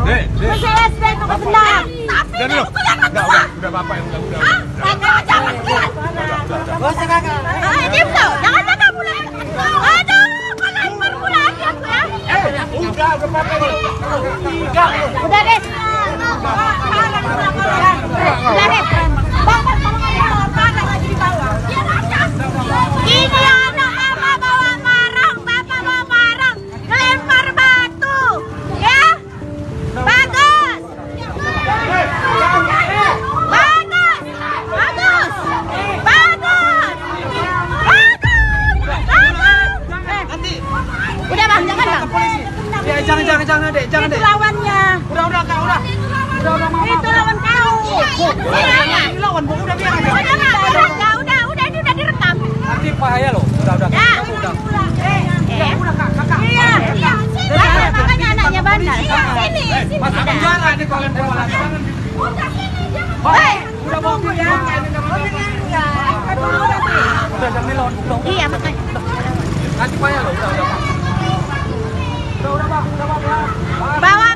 Dek. Masih SD itu kebenar. Tapi Udah dia dulu. pukul anak gua. Udah Bapak yang udah. Kakak jangan pulang. Gak usah kakak. Diam tuh, jangan kakak pulang. Aduh, kalau lempar pula lagi aku ya. Udah Bapak. Udah deh. Udah deh. Bapak kalau nggak panas lagi di bawah. Ini anak mama bawa marang, bapak bawa marang, ngelempar batu, ya? Bagus. Bagus. Bagus. Bagus. Nanti. Udah bang, jangan bang. Ya jangan dek, jangan Itu dek. lawannya. Udah kak, udah. Udah mama. Itu lawan kau. Ini lawan bu, udah biar aja. Udah bang, udah ini udah direkam. Nanti bahaya loh. Udah. Ya. Udah. Udah Kakak. Iya. Banyak makanya anaknya bandar. Sini. Masuk penjara nih kalian bawa lagi. Udah sini, jangan. Hei, udah bawa ke ya. Udah jangan melon. Iya makanya. Nanti bahaya loh. Udah. Udah bang. Bawa